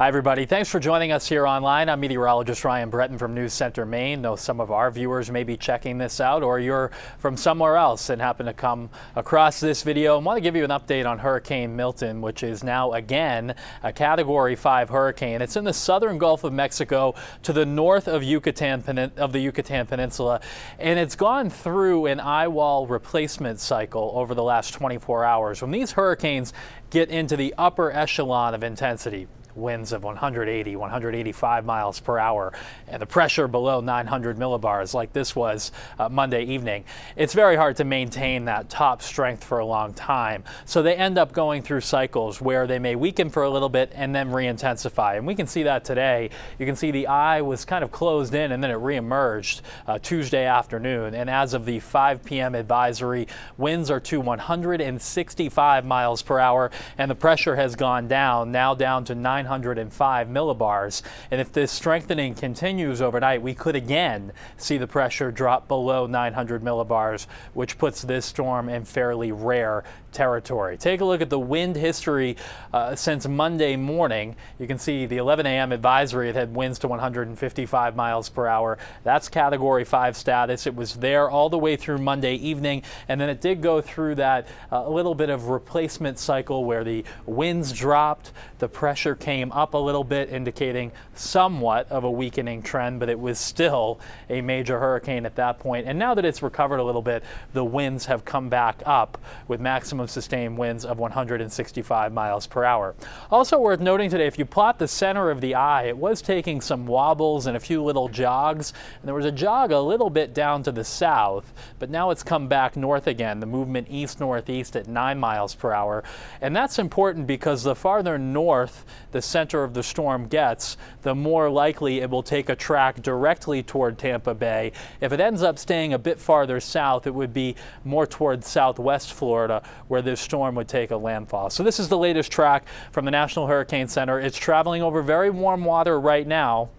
Hi, everybody. Thanks for joining us here online. I'm Meteorologist Ryan Breton from News Center, Maine. Know some of our viewers may be checking this out, or you're from somewhere else and happen to come across this video. I want to give you an update on Hurricane Milton, which is now again a Category 5 hurricane. It's in the southern Gulf of Mexico to the north of the Yucatan Peninsula, and it's gone through an eye wall replacement cycle over the last 24 hours. When these hurricanes get into the upper echelon of intensity, winds of 180, 185 miles per hour, and the pressure below 900 millibars like this was Monday evening, it's very hard to maintain that top strength for a long time. So they end up going through cycles where they may weaken for a little bit and then re-intensify. And we can see that today. You can see the eye was kind of closed in and then it re-emerged Tuesday afternoon. And as of the 5 p.m. advisory, winds are to 165 miles per hour, and the pressure has gone down, now down to 905 millibars. And if this strengthening continues overnight, we could again see the pressure drop below 900 millibars, which puts this storm in fairly rare territory. Take a look at the wind history since Monday morning. You can see the 11 a.m. advisory. It had winds to 155 miles per hour. That's Category 5 status. It was there all the way through Monday evening, and then it did go through that little bit of replacement cycle where the winds dropped, the pressure came up a little bit, indicating somewhat of a weakening trend, but it was still a major hurricane at that point. And now that it's recovered a little bit, the winds have come back up with maximum sustained winds of 165 miles per hour. Also worth noting today, if you plot the center of the eye, it was taking some wobbles and a few little jogs. And there was a jog a little bit down to the south, but now it's come back north again, the movement east-northeast at 9 miles per hour. And that's important because the farther north the center of the storm gets, the more likely it will take a track directly toward Tampa Bay. If it ends up staying a bit farther south, it would be more toward southwest Florida, where this storm would take a landfall. So this is the latest track from the National Hurricane Center. It's traveling over very warm water right now,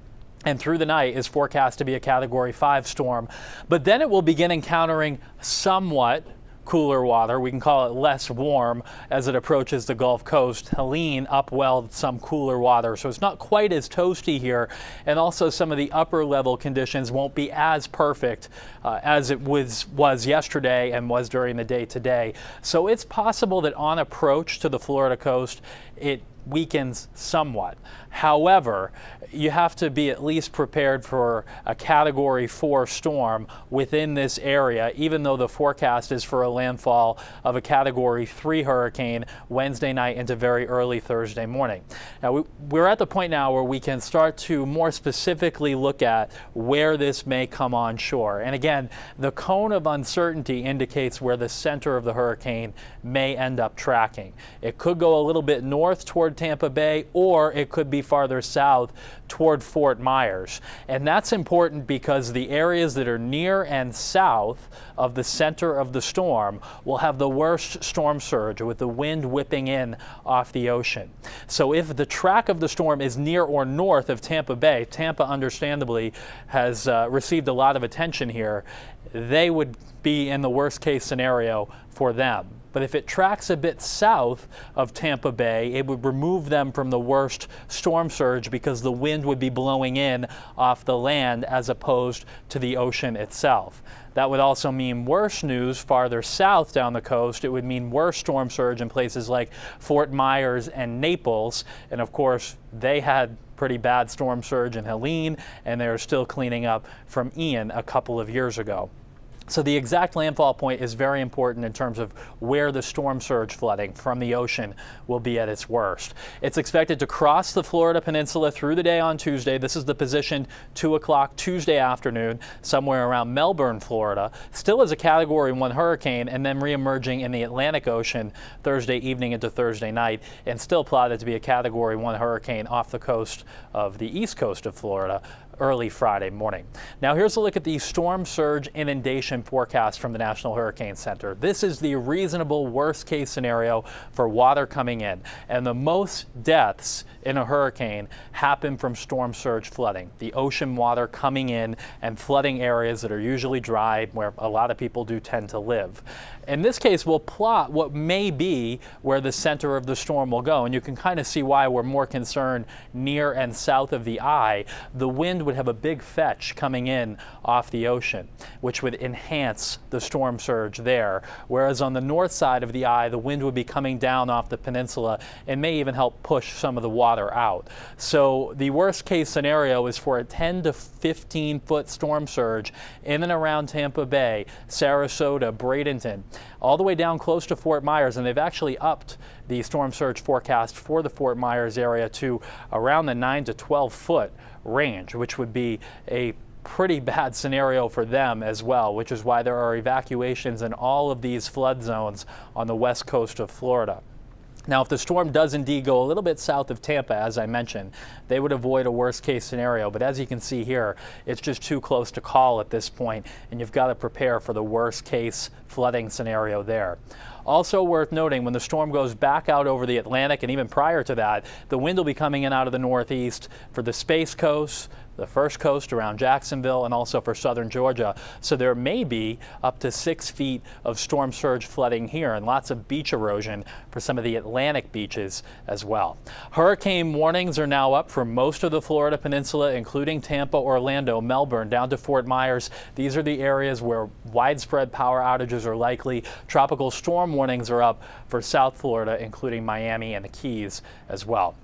and through the night is forecast to be a Category 5 storm. But then it will begin encountering somewhat cooler water. We can call it less warm as it approaches the Gulf Coast. Helene upwelled some cooler water, so it's not quite as toasty here. And also some of the upper level conditions won't be as perfect as it was yesterday and was during the day today. So it's possible that on approach to the Florida coast, it weakens somewhat. However, you have to be at least prepared for a Category 4 storm within this area, even though the forecast is for a landfall of a Category 3 hurricane Wednesday night into very early Thursday morning. Now, we're at the point now where we can start to more specifically look at where this may come on shore. And again, the cone of uncertainty indicates where the center of the hurricane may end up tracking. It could go a little bit north toward Tampa Bay, or it could be farther south toward Fort Myers. And that's important because the areas that are near and south of the center of the storm will have the worst storm surge, with the wind whipping in off the ocean. So if the track of the storm is near or north of Tampa Bay, Tampa understandably has received a lot of attention here, they would be in the worst case scenario for them. But if it tracks a bit south of Tampa Bay, it would remove them from the worst storm surge because the wind would be blowing in off the land as opposed to the ocean itself. That would also mean worse news farther south down the coast. It would mean worse storm surge in places like Fort Myers and Naples. And of course, they had pretty bad storm surge in Helene, and they're still cleaning up from Ian a couple of years ago. So the exact landfall point is very important in terms of where the storm surge flooding from the ocean will be at its worst. It's expected to cross the Florida peninsula through the day on Tuesday. This is the position 2 o'clock Tuesday afternoon, somewhere around Melbourne, Florida. Still as a Category 1 hurricane, and then re-emerging in the Atlantic Ocean Thursday evening into Thursday night, and still plotted to be a Category 1 hurricane off the coast of the east coast of Florida early Friday morning. Now here's a look at the storm surge inundation forecast from the National Hurricane Center. This is the reasonable worst case scenario for water coming in, and the most deaths in a hurricane happen from storm surge flooding, the ocean water coming in and flooding areas that are usually dry where a lot of people do tend to live. In this case, we'll plot what may be where the center of the storm will go, and you can kind of see why we're more concerned near and south of the eye. The wind would have a big fetch coming in off the ocean, which would enhance the storm surge there, whereas on the north side of the eye, the wind would be coming down off the peninsula and may even help push some of the water out. So the worst case scenario is for a 10 to 15 foot storm surge in and around Tampa Bay, Sarasota, Bradenton, all the way down close to Fort Myers, and they've actually upped the storm surge forecast for the Fort Myers area to around the 9 to 12 foot range, which would be a pretty bad scenario for them as well, which is why there are evacuations in all of these flood zones on the west coast of Florida. Now, if the storm does indeed go a little bit south of Tampa, as I mentioned, they would avoid a worst case scenario. But as you can see here, it's just too close to call at this point, and you've got to prepare for the worst case flooding scenario there. Also worth noting, when the storm goes back out over the Atlantic, and even prior to that, the wind will be coming in out of the northeast for the Space Coast, the First Coast around Jacksonville, and also for southern Georgia. So there may be up to 6 feet of storm surge flooding here and lots of beach erosion for some of the Atlantic beaches as well. Hurricane warnings are now up for most of the Florida peninsula, including Tampa, Orlando, Melbourne, down to Fort Myers. These are the areas where widespread power outages are likely. Tropical storm warnings are up for South Florida, including Miami and the Keys as well.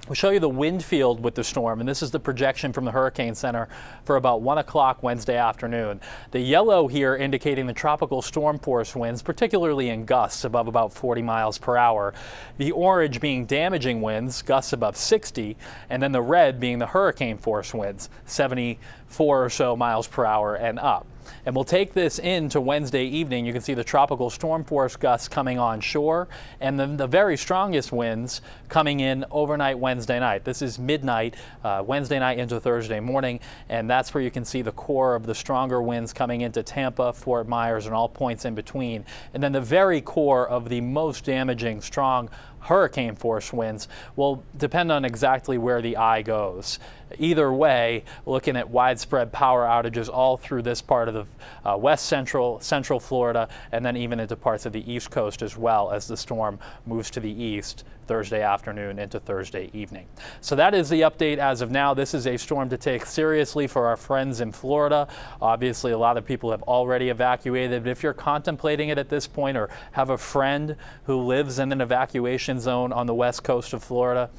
We'll show you the wind field with the storm, and this is the projection from the Hurricane Center for about 1 o'clock Wednesday afternoon. The yellow here indicating the tropical storm force winds, particularly in gusts above about 40 miles per hour. The orange being damaging winds, gusts above 60, and then the red being the hurricane force winds, 74 or so miles per hour and up. And we'll take this into Wednesday evening. You can see the tropical storm force gusts coming onshore, and then the very strongest winds coming in overnight Wednesday night. This is midnight Wednesday night into Thursday morning, and that's where you can see the core of the stronger winds coming into Tampa, Fort Myers, and all points in between. And then the very core of the most damaging strong hurricane force winds will depend on exactly where the eye goes. Either way, looking at widespread power outages all through this part of the west central Florida, and then even into parts of the East Coast as well as the storm moves to the east Thursday afternoon into Thursday evening. So that is the update as of now. This is a storm to take seriously for our friends in Florida. Obviously, a lot of people have already evacuated, but if you're contemplating it at this point or have a friend who lives in an evacuation zone on the west coast of Florida,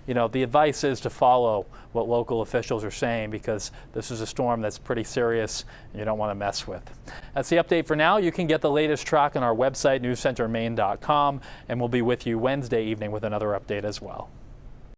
you know, the advice is to follow what local officials are saying, because this is a storm that's pretty serious and you don't want to mess with. That's the update for now. You can get the latest track on our website, newscentermaine.com, and we'll be with you Wednesday evening with another update as well.